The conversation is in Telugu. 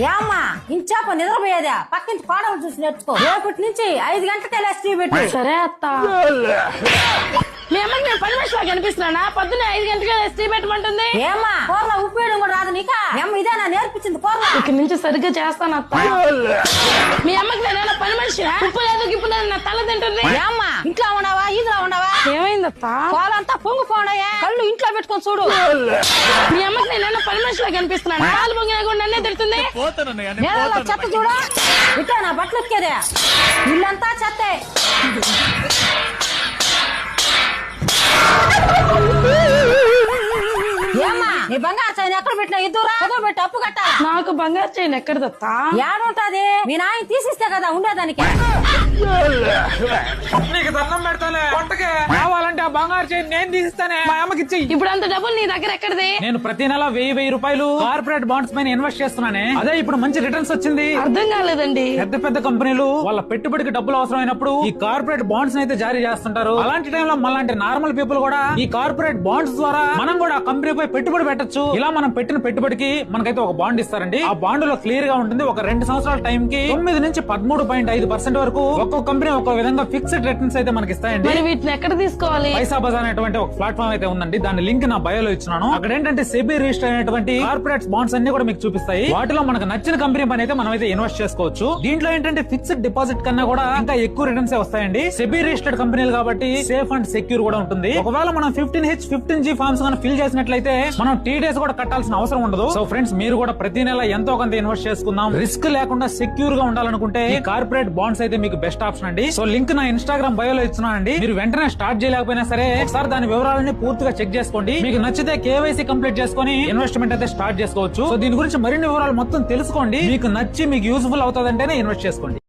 ఏమ్మా ఇంచాప నిద్రపోయేదా పక్కింటి కోడలు చూసి నేర్చుకో. రేపటి నుంచి 5 గంటలకే లేచి టీ పెట్టు. సరే అత్త. మీ అమ్మకి నేను 10 నిమిషాలు కనిపిస్తున్నానా? పొద్దున్నే 5 గంటలకే లేచి టీ పెట్టమంటుంది. ఏమ్మా కూరలో ఉప్పు వేయడం కూడా రాదు నీకా? ఏమ్మ ఇదేనా నేర్పించింది కూరలో? ఇక్కడి నుంచి సరిగ్గా చేస్తాను అత్త. మీ అమ్మకి నేనైనా పని మనిషి ఉప్పు లేదు గిప్పు లేదు నా తల తింటుంది. ఏమ్మా ఇంట్లో ఉండవా ఈదులో ఉండవా? ఏమైంది అత్త? కోలంతా పొంగిపోవడయా కళ్ళు ఇంట్లో పెట్టుకొని చూడు. మీ అమ్మకి నేనైనా పని మనిషిలా కనిపిస్తున్నాను. కాలు పొంగినా కూడా నన్నే తిడుతుంది. నేలలో చెత్త చూడు. ఇట్లా నా బట్టలు ఉతికేదే ఇల్లంతా చెత్తే. ఏమ్మా నీ బంగారు చైన్ ఎక్కడ పెట్టినా ఇద్దరురా పెట్టి అప్పు కట్టాలి. నాకు బంగారు చైన్ ఎక్కడదత్తా? ఏడుంటది మీ నాయన తీసిస్తే కదా ఉండేదానికి. నీకు దండం పెడతానే వంటకే కావాలంటే ఆ బంగారు చైన్ నేను తీసిస్తానే మా అమ్మకి ఇచ్చి. ఇప్పుడు అంత డబ్బులు నీ దగ్గర ఎక్కడది? నేను ప్రతి నెల 1000 రూపాయలు కార్పొరేట్ బాండ్స్ పైన ఇన్వెస్ట్ చేస్తున్నానే. అదే ఇప్పుడు మంచి రిటర్న్స్ వచ్చింది. అర్థం కాలేదండి. పెద్ద పెద్ద కంపెనీలు వాళ్ళ పెట్టుబడికి డబ్బులు అవసరమైనప్పుడు ఈ కార్పొరేట్ బాండ్స్ అయితే జారీ చేస్తుంటారు. అలాంటి టైంలో మనలాంటి నార్మల్ పీపుల్ కూడా ఈ కార్పొరేట్ బాండ్స్ ద్వారా మనం కూడా ఆ కంపెనీపై పెట్టుబడి పెట్టొచ్చు. ఇలా మనం పెట్టిన పెట్టుబడికి మనకైతే ఒక బాండ్ ఇస్తారండి. ఆ బాండ్ లో క్లియర్ గా ఉంటుంది ఒక 2 సంవత్సరాల టైం కి 9 నుంచి 13.5% వరకు ఒక్కొక్క కంపెనీ ఒక్కొక్క విధంగా ఫిక్స్డ్ రిటర్న్స్ అయితే మనకి ఇస్తాయండి. మరి వీటిని ఎక్కడ తీసుకోవాలి? పైసా బజార్ అనేటువంటి ఒక ప్లాట్ఫామ్ అయితే ఉందండి. దాని లింక్ నా బయోలో ఇచ్చినాను. అక్కడ ఏంటంటే సెబీ రిజిస్టర్ అయినటువంటి కార్పొరేట్ బాండ్స్ అన్ని కూడా మీకు చూపిస్తాయి. వాటిలో మనకు నచ్చిన కంపెనీ పని అయితే మనం అయితే ఇన్వెస్ట్ చేసుకోవచ్చు. దీంట్లో ఏంటంటే ఫిక్స్డ్ డిపాజిట్ కన్నా కూడా ఇంకా ఎక్కువ రిటర్న్స్ వస్తాయండి. సెబీ రిజిస్టర్డ్ కంపెనీలు కాబట్టి సేఫ్ అండ్ సెక్యూర్ కూడా ఉంటుంది. ఒకవేళ మనం 15H 15G ఫార్మ్స్ ఫిల్ చేసినట్లయితే మనం TDS కూడా కట్టాల్సిన అవసరం ఉండదు. సో ఫ్రెండ్స్ మీరు కూడా ప్రతి నెల ఎంతో కొంత ఇన్వెస్ట్ చేసుకుందాం. రిస్క్ లేకుండా సెక్యూర్ గా ఉండాలనుకుంటే ఈ కార్పొరేట్ బాండ్స్ అయితే మీకు బెస్ట్ ఆప్షన్ అండి. సో లింక్ నా ఇన్స్టాగ్రామ్ బయోలో ఇస్తున్నానండి. మీరు వెంటనే స్టార్ట్ చేయలేకపోయినా సరే ఒకసారి దాని వివరాలన్నీ పూర్తిగా చెక్ చేసుకోండి. మీకు నచ్చితే KYC కంప్లీట్ చేసుకుని ఇన్వెస్ట్మెంట్ అయితే స్టార్ట్ చేసుకోవచ్చు. సో దీని గురించి మరిన్ని వివరాలు మొత్తం తెలుసుకోండి. మీకు నచ్చి మీకు యూజ్ఫుల్ అవుతుందంటేనే ఇన్వెస్ట్ చేసుకోండి.